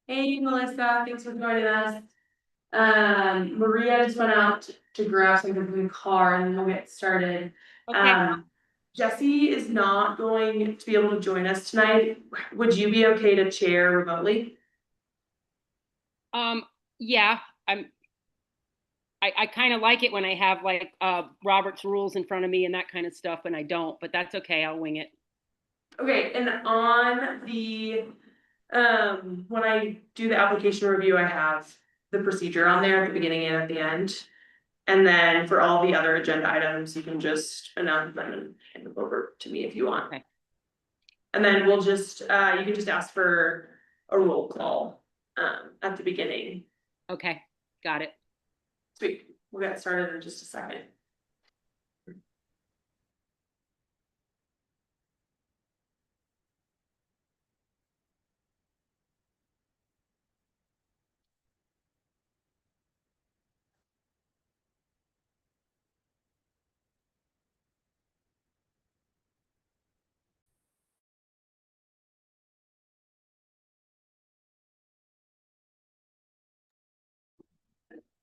Hey, Melissa, thanks for joining us. Maria just went out to grab something from the car and then we'll get started. Okay, Jesse is not going to be able to join us tonight. Would you be okay to chair remotely? yeah, I kind of like it when I have like Robert's rules in front of me and that kind of stuff, and I don't, but that's okay, I'll wing it. Okay, and on the, when I do the application review, I have the procedure on there at the beginning and at the end. And then for all the other agenda items, you can just announce them and hand them over to me if you want. Okay. And then we'll just, you can just ask for a roll call, at the beginning. Okay, got it. Sweet, we'll get started in just a second.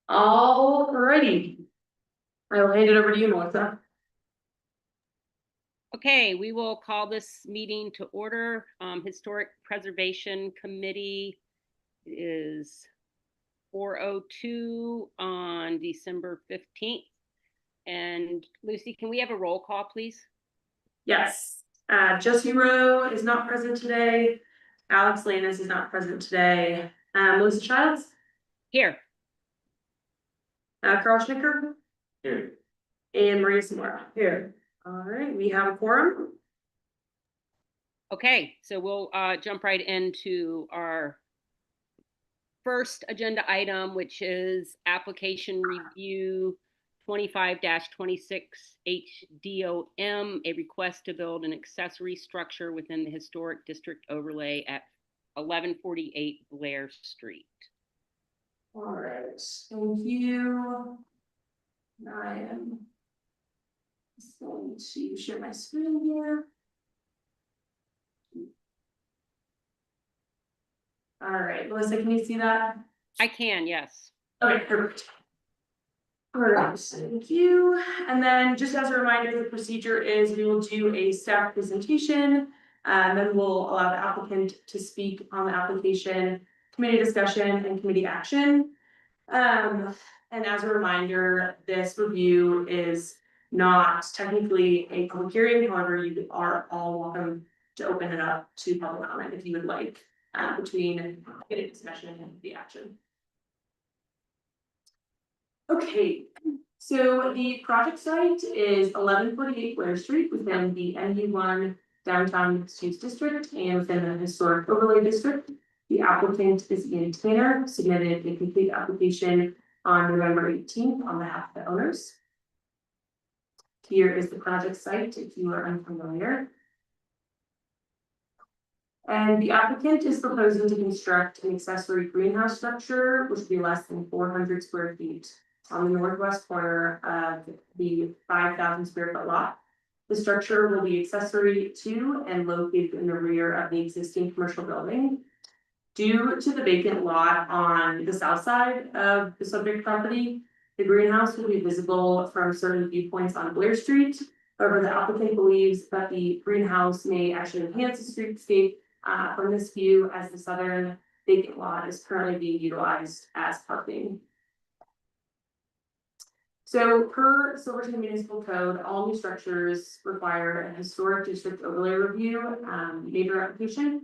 Alrighty. I will hand it over to you, Melissa. Okay, we will call this meeting to order. Historic Preservation Committee is 4:02 on December 15th. And Lucy, can we have a roll call, please? Yes, Jesse Rowe is not present today. Alex Lannis is not present today. Melissa Childs, Here. Carl Schnicker. Here. And Maria Samora. Here. All right, we have a quorum. Okay, so we'll jump right into our first agenda item, which is application review 25-26 HDOM, a request to build an accessory structure within the historic district overlay at 1148 Blair Street. All right, thank you. I am just going to share my screen here. All right, Melissa, can you see that? I can, yes. Okay, perfect. All right, thank you. And then just as a reminder, the procedure is we will do a staff presentation, and then we'll allow the applicant to speak on the application, committee discussion, and committee action. And as a reminder, this review is not technically a public hearing, however, you are all welcome to open it up to public comment if you would like, between committee discussion and the action. Okay, so the project site is 1148 Blair Street within the NU1 downtown mixed-use district and within the historic overlay district. The applicant is Ian Tanner, submitted a complete application on November 18th on behalf of the owners. Here is the project site if you are unfamiliar. And the applicant is proposing to construct an accessory greenhouse structure, which would be less than 400 square feet on the northwest corner of the 5,000 square foot lot. The structure will be accessory to and located in the rear of the existing commercial building. Due to the vacant lot on the south side of the subject property, the greenhouse will be visible from certain viewpoints on Blair Street. However, the applicant believes that the greenhouse may actually enhance the streetscape from this view, as the southern vacant lot is currently being utilized as parking. So per Silverton Municipal Code, all new structures require a historic district overlay review neighbor application.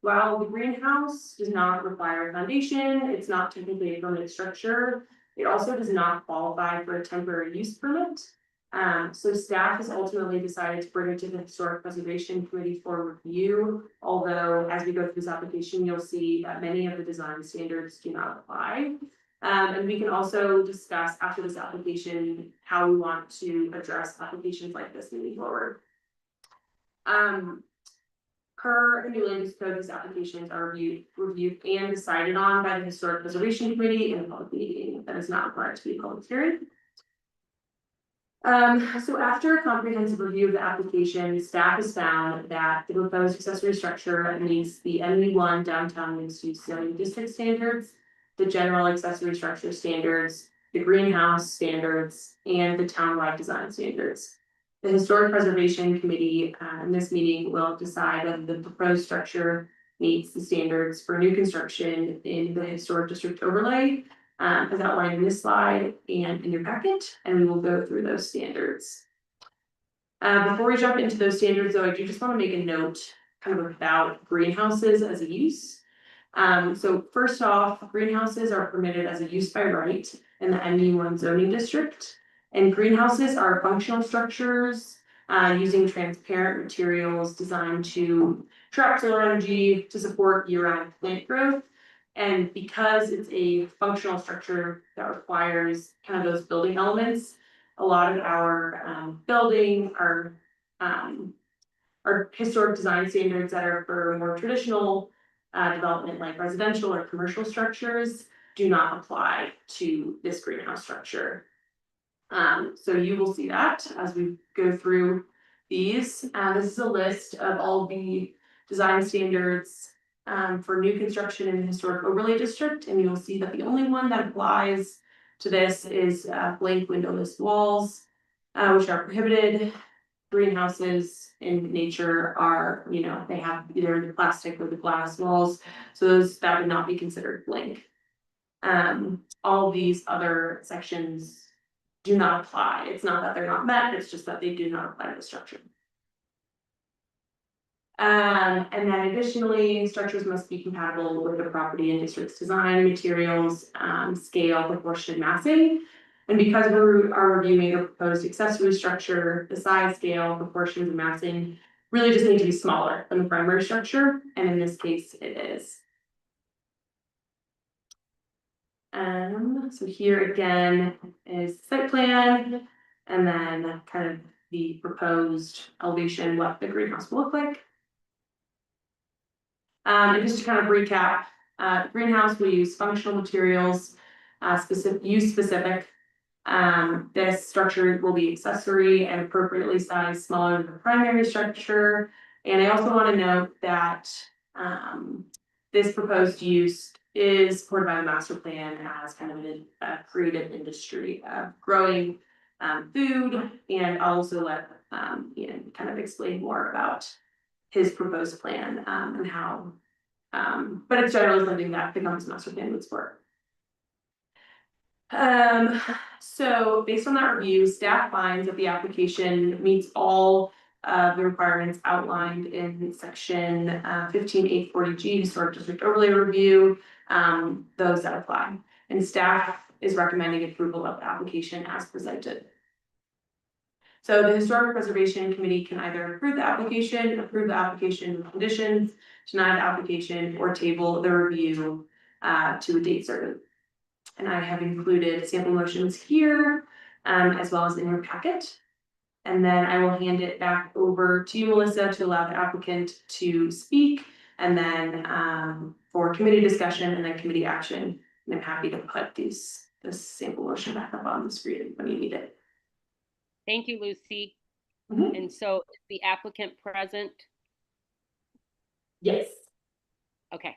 While the greenhouse does not require a foundation, it's not technically a permanent structure. It also does not qualify for a temporary use permit. So staff has ultimately decided to bring it to the Historic Preservation Committee for review. Although as we go through this application, you'll see that many of the design standards do not apply. And we can also discuss after this application how we want to address applications like this moving forward. Per the new land use code, these applications are reviewed and decided on by the Historic Preservation Committee in a public meeting that is not required to be a public hearing. So after a comprehensive review of the application, staff has found that the proposed accessory structure meets the ME1 downtown mixed use zoning district standards, the general accessory structure standards, the greenhouse standards, and the townwide design standards. The Historic Preservation Committee in this meeting will decide whether the proposed structure meets the standards for new construction in the historic district overlay as outlined in this slide and in your packet, and we will go through those standards. Before we jump into those standards, though, I do just want to make a note kind of about greenhouses as a use. So first off, greenhouses are permitted as a use by right in the ME1 zoning district, and greenhouses are functional structures using transparent materials designed to trap solar energy to support year-round plant growth. And because it's a functional structure that requires kind of those building elements, a lot of our building, our historic design standards that are for more traditional development like residential or commercial structures do not apply to this greenhouse structure. So you will see that as we go through these. This is a list of all the design standards for new construction in the historic overlay district, and you'll see that the only one that applies to this is blank windowless walls, which are prohibited. Greenhouses in nature are, they have either the plastic or the glass walls, so those that would not be considered blank. All these other sections do not apply. It's not that they're not met, it's just that they do not apply to the structure. And then additionally, structures must be compatible with the property and district's design, materials, scale, proportion, and massing. And because we are reviewing a proposed accessory structure, the size, scale, proportions, and massing really just need to be smaller than the primary structure, and in this case, it is. So here again is site plan, and then kind of the proposed elevation, what the greenhouse will look like. And just to kind of recap, greenhouse will use functional materials, specific. This structure will be accessory and appropriately sized, smaller than the primary structure. And I also want to note that this proposed use is supported by the master plan as kind of a creative industry of growing food, and I'll also let Ian kind of explain more about his proposed plan and how, but it's generally something that the Compass master plan would support. So based on that review, staff finds that the application meets all the requirements outlined in section 15840G historic district overlay review, those that apply, and staff is recommending approval of the application as presented. So the Historic Preservation Committee can either approve the application with conditions, deny the application, or table the review to a date certain. And I have included sample motions here, as well as in your packet. And then I will hand it back over to you, Melissa, to allow the applicant to speak, and then for committee discussion and then committee action. And I'm happy to put this sample motion back up on the screen when you need it. Thank you, Lucy. Mm-hmm. And so is the applicant present? Yes. Okay.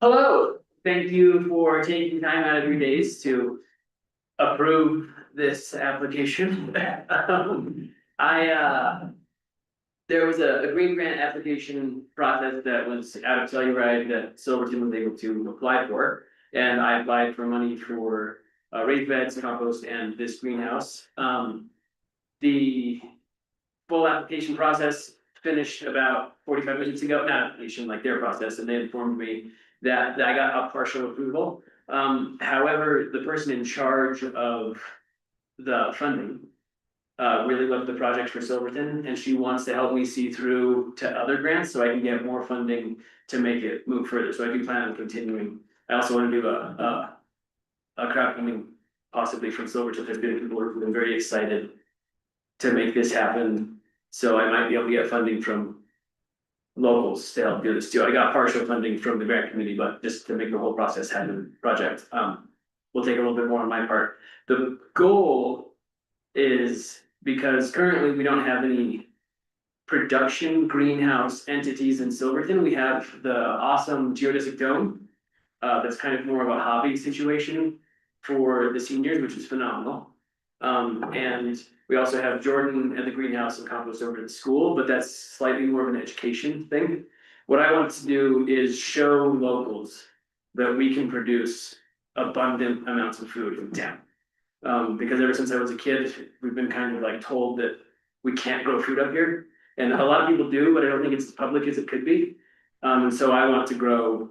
Hello, thank you for taking time out of your days to approve this application. There was a green grant application process that was out of Telluride that Silverton was able to apply for. And I applied for money for raised beds, compost, and this greenhouse. The full application process finished about 45 minutes ago, not application, like their process, and they informed me that I got a partial approval. However, the person in charge of the funding really loved the project for Silverton, and she wants to help me see through to other grants so I can get more funding to make it move further. So I do plan on continuing. I also want to do a crowdfunding possibly from Silverton. There's been people who've been very excited to make this happen. So I might be able to get funding from locals to help do this too. I got partial funding from the grant committee, but just to make the whole process happen, project, will take a little bit more on my part. The goal is, because currently we don't have any production greenhouse entities in Silverton, we have the awesome geodesic dome. That's kind of more of a hobby situation for the seniors, which is phenomenal. And we also have Jordan and the greenhouse and compost over at the school, but that's slightly more of an education thing. What I want to do is show locals that we can produce abundant amounts of food in town. Because ever since I was a kid, we've been kind of like told that we can't grow food up here. And a lot of people do, but I don't think it's as public as it could be. And so I want to grow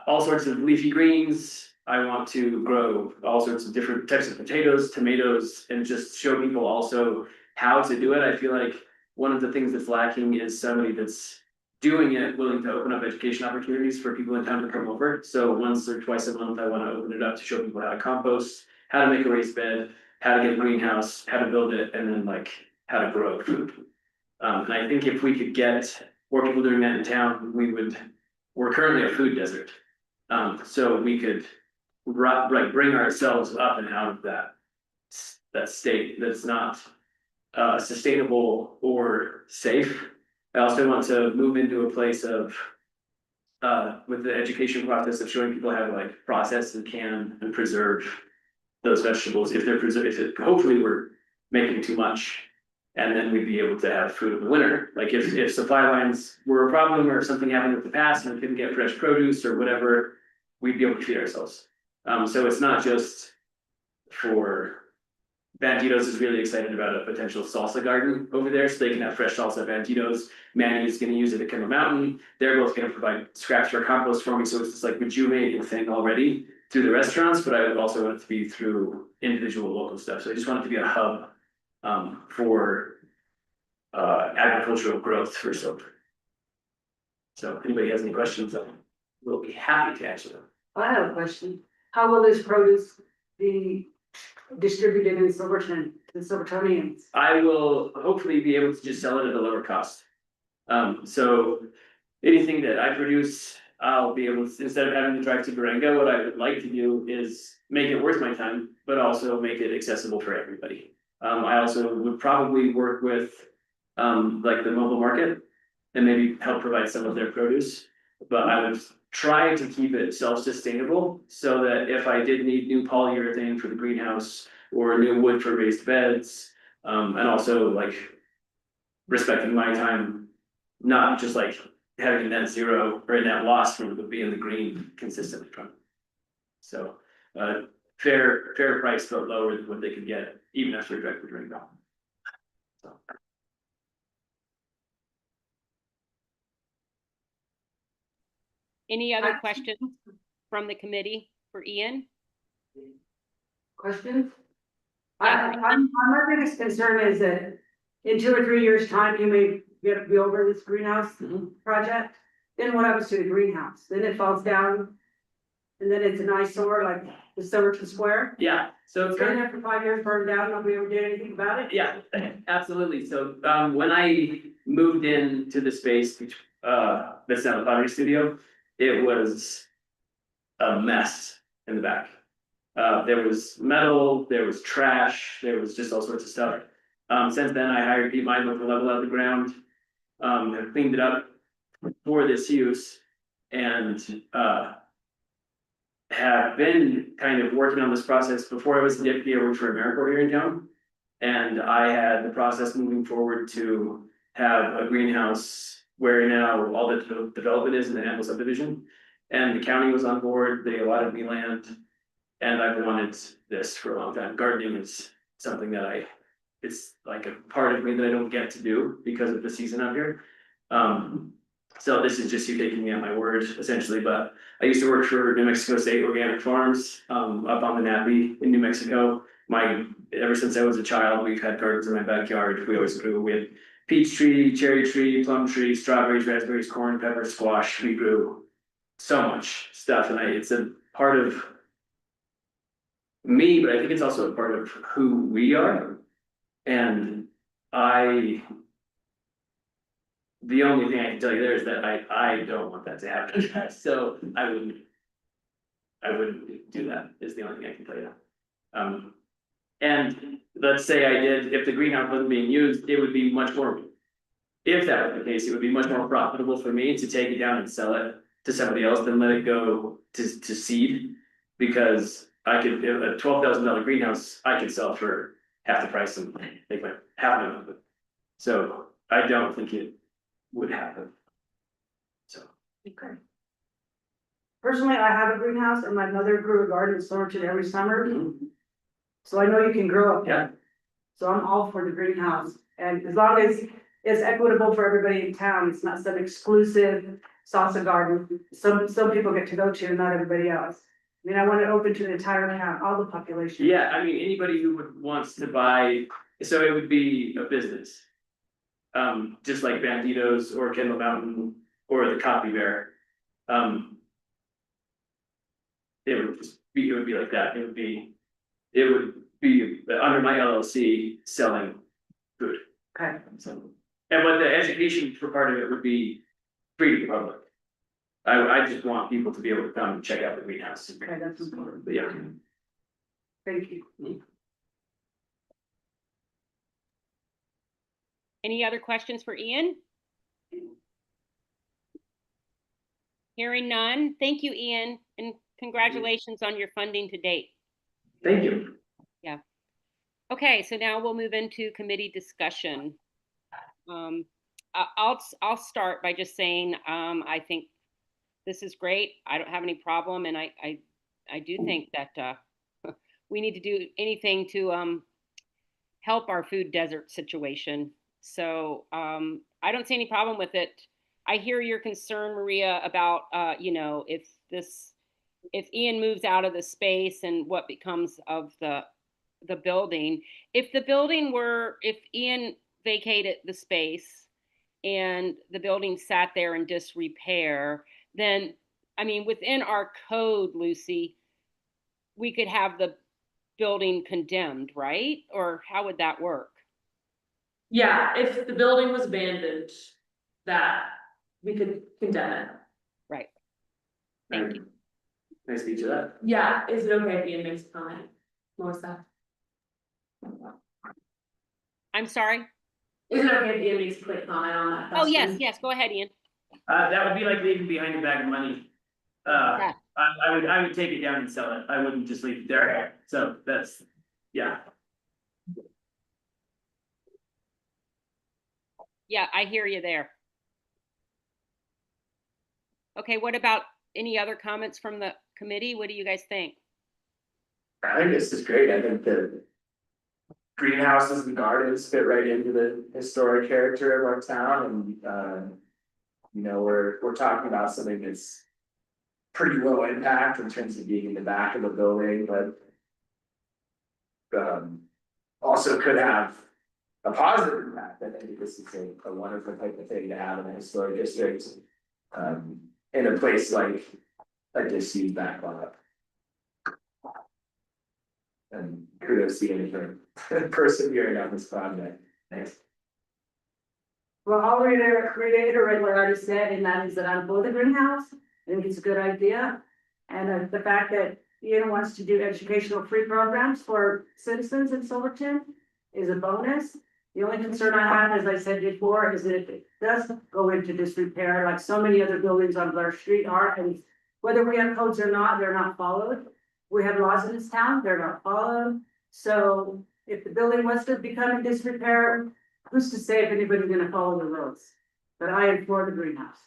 all sorts of leafy greens. I want to grow all sorts of different types of potatoes, tomatoes, and just show people also how to do it. I feel like one of the things that's lacking is somebody that's doing it, willing to open up education opportunities for people in town to come over. So once or twice a month, I want to open it up to show people how to compost, how to make a raised bed, how to get a greenhouse, how to build it, and then like how to grow food. And I think if we could get more people doing that in town, we're currently a food desert. So we could bring ourselves up and out of that state that's not sustainable or safe. I also want to move into a place of with the education process of showing people how to like process and can and preserve those vegetables if they're preserved. Hopefully we're making too much, and then we'd be able to have food in the winter. Like if supply lines were a problem or something happened with the past and we couldn't get fresh produce or whatever, we'd be able to feed ourselves. So it's not just for Banditos is really excited about a potential salsa garden over there, so they can have fresh salsa. Banditos, Manny is gonna use it at Kendall Mountain. They're both gonna provide scraps for compost for me, so it's this like rejuvenating thing already through the restaurants, but I would also want it to be through individual local stuff. So I just want it to be a hub for agricultural growth for Silver. So if anybody has any questions, we'll be happy to answer them. I have a question. How will this produce be distributed in Silverton to the Silvertonians? I will hopefully be able to just sell it at a lower cost. So anything that I produce, I'll be able to, instead of having to drive to Durango, what I would like to do is make it worth my time, but also make it accessible for everybody. I also would probably work with like the mobile market and maybe help provide some of their produce. But I would try to keep it self-sustainable so that if I did need new polyurethane for the greenhouse or new wood for raised beds, and also like respecting my time, not just like having a net zero or a net loss from it, be in the green consistently from. So fair price, but lower than what they could get even after direct return down. So. Any other questions from the committee for Ian? Questions? Yeah. My biggest concern is that in 2 or 3 years' time, you may be over this greenhouse project. Then what happens to the greenhouse? Then it falls down. And then it's an eyesore like the Silverton Square. Yeah, so It's been there for 5 years, burned down, nobody ever did anything about it. yeah, absolutely. So when I moved into the space, which that's now the pottery studio, it was a mess in the back. There was metal, there was trash, there was just all sorts of stuff. Since then, I hired Pete Meidler to level out the ground, have cleaned it up for this use, and have been kind of working on this process. Before I was the deputy, I worked for AmeriCorps here in town. And I had the process moving forward to have a greenhouse where now all the development is in the Amble subdivision. And the county was on board, they allotted me land. And I've wanted this for a long time. Gardening is something that it's like a part of me that I don't get to do because of the season up here. So this is just you taking me at my word, essentially, but I used to work for New Mexico State Organic Farms, up on the Nappy in New Mexico. Ever since I was a child, we've had gardens in my backyard. We always grew, we had peach tree, cherry tree, plum tree, strawberries, raspberries, corn, pepper, squash. We grew so much stuff, and it's a part of me, but I think it's also a part of who we are. And I The only thing I can tell you there is that I don't want that to happen, so I wouldn't do that, is the only thing I can tell you. And let's say I did, if the greenhouse wasn't being used, it would be much more. If that was the case, it would be much more profitable for me to take it down and sell it to somebody else than let it go to seed. Because I could, a $12,000 greenhouse, I could sell for half the price and make like $500,000 of it. So I don't think it would happen. So. Okay. Personally, I have a greenhouse and my mother grew a garden in Silverton every summer. So I know you can grow up there. So I'm all for the greenhouse, and as long as it's equitable for everybody in town, it's not some exclusive salsa garden. Some people get to go to, not everybody else. I mean, I want it open to the entire town, all the population. Yeah, I mean, anybody who wants to buy, so it would be a business. Just like Banditos or Kendall Mountain or the Coffee Bear. It would be like that, it would be under my LLC selling food. Okay, So, and but the education for part of it would be free to the public. I just want people to be able to come and check out the greenhouse. okay, that's important. But yeah. Thank you. Any other questions for Ian? Hearing none. Thank you, Ian, and congratulations on your funding to date. Thank you. Okay, so now we'll move into committee discussion. I'll start by just saying I think this is great. I don't have any problem, and I do think that we need to do anything to help our food desert situation. So I don't see any problem with it. I hear your concern, Maria, about if Ian moves out of the space and what becomes of the building. If Ian vacated the space and the building sat there in disrepair, then, I mean, within our code, Lucy, we could have the building condemned, right? Or how would that work? Yeah, if the building was abandoned, that we could condemn it. Right. Thank you. Nice to meet you. That. Yeah, is it okay if Ian makes a comment, Melissa? I'm sorry? Is it okay if Ian makes a quick comment on that? Oh, yes, question? yes, go ahead, Ian. That would be like leaving behind a bag of money. Yeah. I would take it down and sell it. I wouldn't just leave it there. So that's, yeah. Yeah, I hear you there. Okay, what about any other comments from the committee? What do you guys think? I think this is great. I think the greenhouses and gardens fit right into the historic character of our town, and we're talking about something that's pretty low impact in terms of being in the back of the building, but also could have a positive impact. I think this is a wonderful type of thing to have in a historic district, in a place like a disused back lot. And kudos to you for persevering on this project. Thanks. Well, I'll reiterate what I already said, and that is that I'm for the greenhouse. I think it's a good idea. And the fact that Ian wants to do educational free programs for citizens in Silverton is a bonus. The only concern I have, as I said before, is that if it does go into disrepair, like so many other buildings on Blair Street are, and whether we have codes or not, they're not followed. We have laws in this town, they're not followed. So if the building was to become in disrepair, who's to say if anybody's gonna follow the rules? But I am for the greenhouse.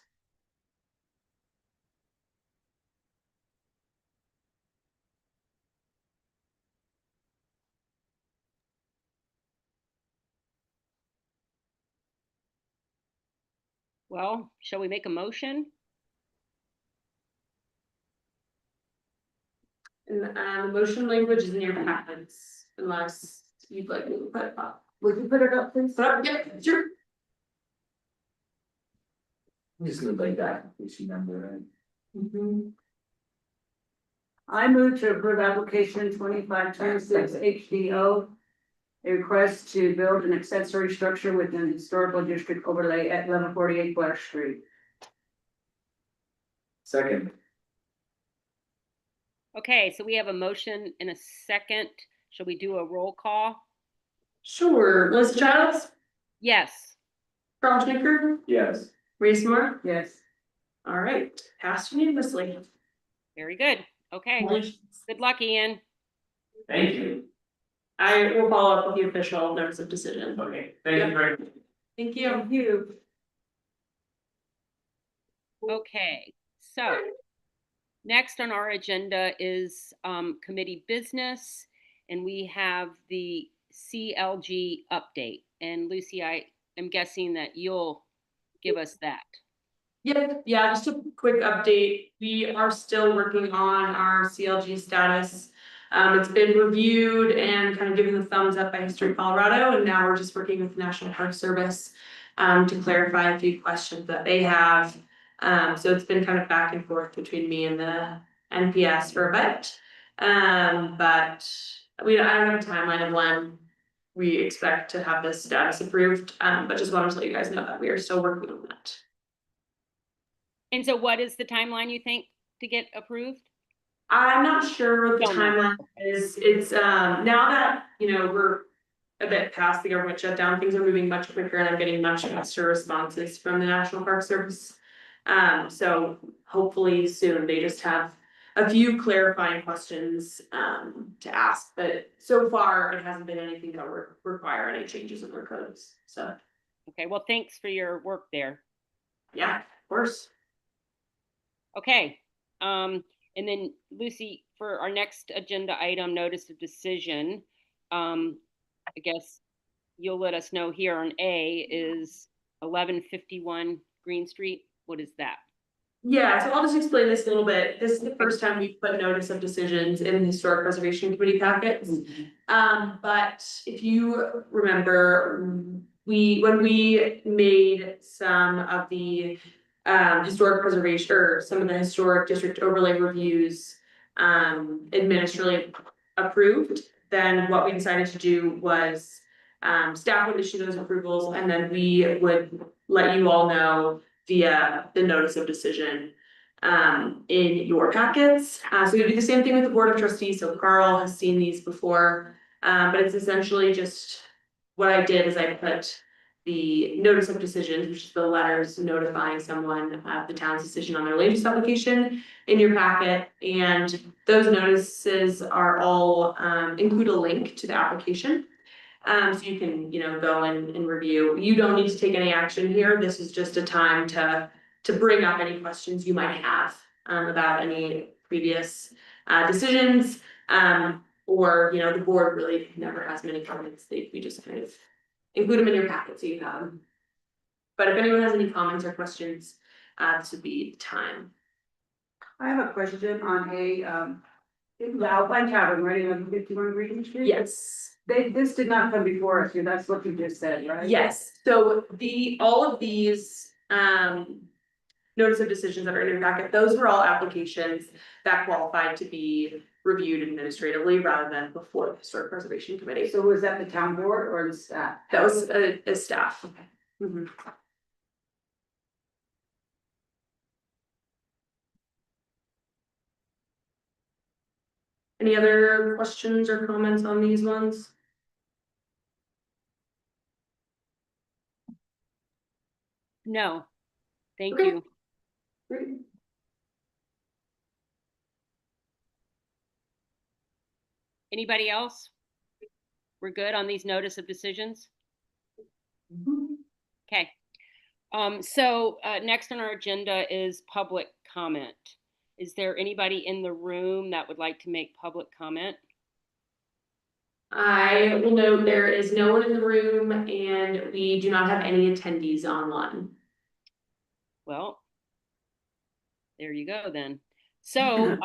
Well, shall we make a motion? And the motion language is in your packets, unless you'd like me to put it up. Would you put it up, please? Put up, yeah, sure. Just need like that, issue number, right? I move to approve application 2526 HDO A request to build an accessory structure within historical district overlay at 1148 Blair Street. Second. Okay, so we have a motion and a second. Shall we do a roll call? Sure, Melissa Childs, Yes. Carl Schnicker, Yes. Reese Moore. Yes. All right, passed unanimously. Very good. Okay. Good luck, Ian. Thank you. I will follow up with the official notice of decision. Okay, thank you very much. Thank you. Thank you. Okay, so next on our agenda is committee business, and we have the CLG update. And Lucy, I am guessing that you'll give us that. Yep, yeah, just a quick update. We are still working on our CLG status. It's been reviewed and kind of given the thumbs up by History Colorado, and now we're just working with the National Park Service to clarify a few questions that they have. So it's been kind of back and forth between me and the NPS for a bit. But I don't have a timeline of when we expect to have this status approved, but just wanted to let you guys know that we are still working on that. And so what is the timeline you think to get approved? I'm not sure what the Don't know. timeline is. It's now that, we're a bit past the government shutdown, things are moving much quicker and I'm getting much faster responses from the National Park Service. So hopefully soon. They just have a few clarifying questions to ask, but so far it hasn't been anything that would require any changes in their codes. So Okay, well, thanks for your work there. yeah, of course. Okay, and then Lucy, for our next agenda item, notice of decision, I guess you'll let us know here on A is 1151 Green Street. What is that? Yeah, so I'll just explain this a little bit. This is the first time we've put notice of decisions in the Historic Preservation Committee packets. But if you remember, when we made some of the historic preservation or some of the historic district overlay reviews administratively approved, then what we decided to do was staff would issue those approvals and then we would let you all know via the notice of decision in your packets. So we do the same thing with the Board of Trustees. So Carl has seen these before, but it's essentially just what I did is I put the notice of decision, which is the letters notifying someone of the town's decision on their land use application in your packet. And those notices are all include a link to the application. So you can, go and review. You don't need to take any action here. This is just a time to bring up any questions you might have about any previous decisions. Or, the board really never has many comments. We just kind of include them in your packet so you have them. But if anyone has any comments or questions, this would be the time. I have a question on the Alpine Tavern, right, 1151 Green Street? Yes. This did not come before us, and that's what you just said, right? Yes, so all of these notice of decisions that are in your packet, those were all applications that qualified to be reviewed administratively rather than before the Historic Preservation Committee. So was that the town board or the staff? That was a staff. Mhm. Any other questions or comments on these ones? No, thank Okay. you. Great. Anybody else? We're good on these notice of decisions? Okay. So next on our agenda is public comment. Is there anybody in the room that would like to make public comment? I will note there is no one in the room and we do not have any attendees online. Well, there you go then. So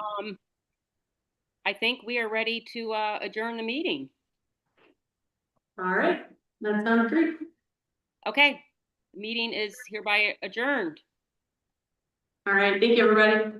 I think we are ready to adjourn the meeting. All right, that sounds great. Okay, the meeting is hereby adjourned. All right, thank you, everybody.